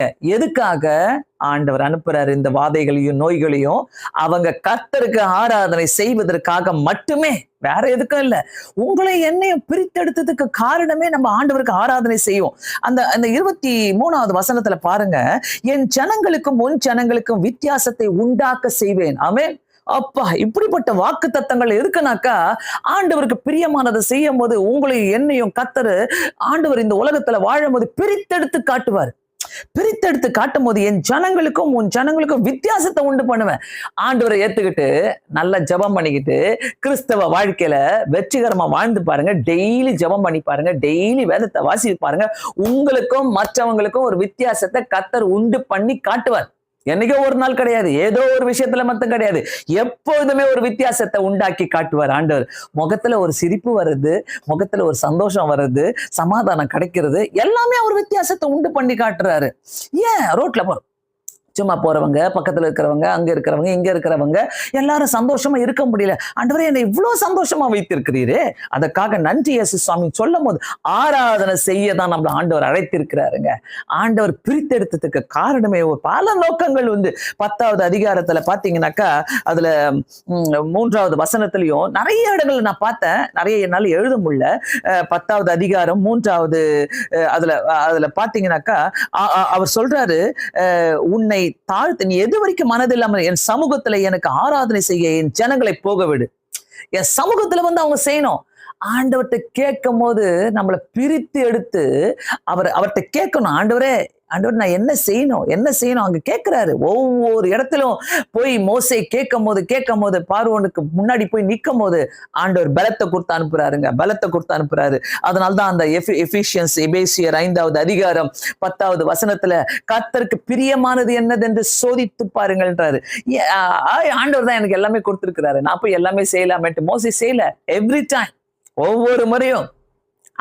எதுக்காக ஆண்டவர் அனுப்புறாரு இந்த வாதைகளையும் நோய்களையும்? அவங்க கர்த்தருக்கு ஆராதனை செய்வதற்காக மட்டுமே, வேற எதுக்கும் இல்ல. உங்களை என்னையும் பிரித்தெடுத்ததுக்கு காரணமே நம்ம ஆண்டவருக்கு ஆராதனை செய்வோம். அந்த அந்த 23வது வசனத்துல பாருங்க, என் ஜனங்களுக்கும் உன் ஜனங்களுக்கும் வித்தியாசத்தை உண்டாக்க செய்வேன். ஆமென். அப்பா, இப்படிப்பட்ட வாக்கு தத்தங்கள் இருக்குனாக்கா, ஆண்டவருக்கு பிரியமானதை செய்யும் போது உங்களை என்னையும் கர்த்தரு, ஆண்டவர் இந்த உலகத்துல வாழும் போது பிரித்தெடுத்து காட்டுவார். பிரித்தெடுத்து காட்டும் போது என் ஜனங்களுக்கும் உன் ஜனங்களுக்கும் வித்தியாசத்தை உண்டு பண்ணுவேன். ஆண்டவரை ஏத்துக்கிட்டு நல்லா ஜெபம் பண்ணிக்கிட்டு கிறிஸ்தவ வாழ்க்கையில வெற்றிகரமா வாழ்ந்து பாருங்க. டெய்லி ஜெபம் பண்ணி பாருங்க, டெய்லி வேதத்தை வாசித்து பாருங்க. உங்களுக்கும் மற்றவங்களுக்கும் ஒரு வித்தியாசத்தை கர்த்தர் உண்டு பண்ணி காட்டுவார். என்னைக்கோ ஒரு நாள் கிடையாது, ஏதோ ஒரு விஷயத்துல மட்டும் கிடையாது, எப்பொழுதுமே ஒரு வித்தியாசத்தை உண்டாக்கி காட்டுவார் ஆண்டவர். முகத்துல ஒரு சிரிப்பு வருது, முகத்துல ஒரு சந்தோஷம் வருது, சமாதானம் கிடைக்கிறது, எல்லாமே ஒரு வித்தியாசத்தை உண்டு பண்ணி காட்டுறாரு. ஏன் ரோட்ல போறோம், சும்மா போறவங்க, பக்கத்துல இருக்கிறவங்க, அங்க இருக்கிறவங்க, இங்க இருக்கிறவங்க எல்லாரும் சந்தோஷமா இருக்க முடியல. ஆண்டவரே, என்னை இவ்வளவு சந்தோஷமா வைத்திருக்கிறீரே, அதற்காக நன்றி இயேசு சுவாமி சொல்லும் போது ஆராதனை செய்ய தான் நம்மள ஆண்டவர் அழைத்திருக்கிறாருங்க. ஆண்டவர் பிரித்தெடுத்ததுக்கு காரணமே பல நோக்கங்கள் உண்டு. 10வது அதிகாரத்துல பாத்தீங்கன்னாக்கா, அதுல 3வது வசனத்திலையும் நிறைய இடங்கள்ல நான் பார்த்தேன், நிறைய என்னால எழுத முடியல. 10வது அதிகாரம் 3வது அதுல பாத்தீங்கன்னாக்கா, அவர் சொல்றாரு, உன்னை தாழ்த்து, நீ எது வரைக்கும் மனதில்லாம என் சமூகத்துல எனக்கு ஆராதனை செய்ய என் ஜனங்களை போக விடு. என் சமூகத்துல வந்து அவங்க செய்யணும். ஆண்டவர்கிட்ட கேட்கும் போது நம்மளை பிரித்து எடுத்து அவர்கிட்ட கேட்கணும். ஆண்டவரே, ஆண்டவர், நான் என்ன செய்யணும் அங்க கேட்கிறாரு. ஒவ்வொரு இடத்திலும் போய் மோசே கேட்கும் போது பார்வோனுக்கு முன்னாடி போய் நிற்கும் போது ஆண்டவர் பலத்தை கொடுத்து அனுப்புறாரு. அதனால்தான் அந்த எபேசியர் 5வது அதிகாரம் 10வது வசனத்துல கர்த்தருக்கு பிரியமானது என்னதென்று சோதித்து பாருங்கள்ன்றாரு. ஆண்டவர் தான் எனக்கு எல்லாமே கொடுத்திருக்கிறாரு, நான் போய் எல்லாமே செய்யலாமேட்டு மோசே செய்யல. எவ்ரி டைம், ஒவ்வொரு முறையும்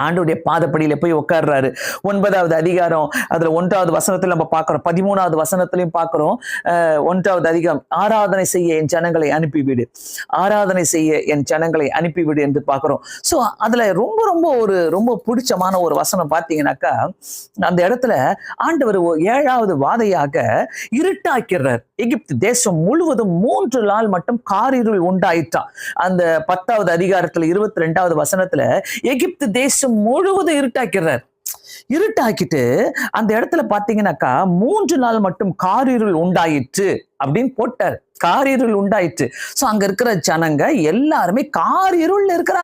ஆண்டவருடைய பாதப்படியில போய் உட்கார்றாரு. 9வது அதிகாரம் அதுல 1வது வசனத்துல நம்ம பார்க்கிறோம், 13வது வசனத்திலையும் பார்க்கிறோம். 1வது அதிகாரம், ஆராதனை செய்ய என் ஜனங்களை அனுப்பிவிடு என்று பார்க்கிறோம். சோ அதுல ரொம்ப பிடிச்சமான ஒரு வசனம் பார்த்தீங்கன்னாக்கா, அந்த இடத்துல ஆண்டவர் 7வது வாதையாக இருட்டாக்கிறார். எகிப்து தேசம் முழுவதும் 3 நாள் மட்டும் காரிருள் உண்டாயிட்டான். அந்த 10வது அதிகாரத்துல 22வது வசனத்துல எகிப்து தேசம் முழுவதும் இருட்டாக்கிட்டு அந்த இடத்துல பாத்தீங்கன்னாக்கா 3 நாள் மட்டும் காரிருள் உண்டாயிற்று அப்படின்னு போட்டார். காரிருள் உண்டாயிற்று. சோ அங்க இருக்கிற ஜனங்க எல்லாருமே காரிருள் இருக்கிறாங்க.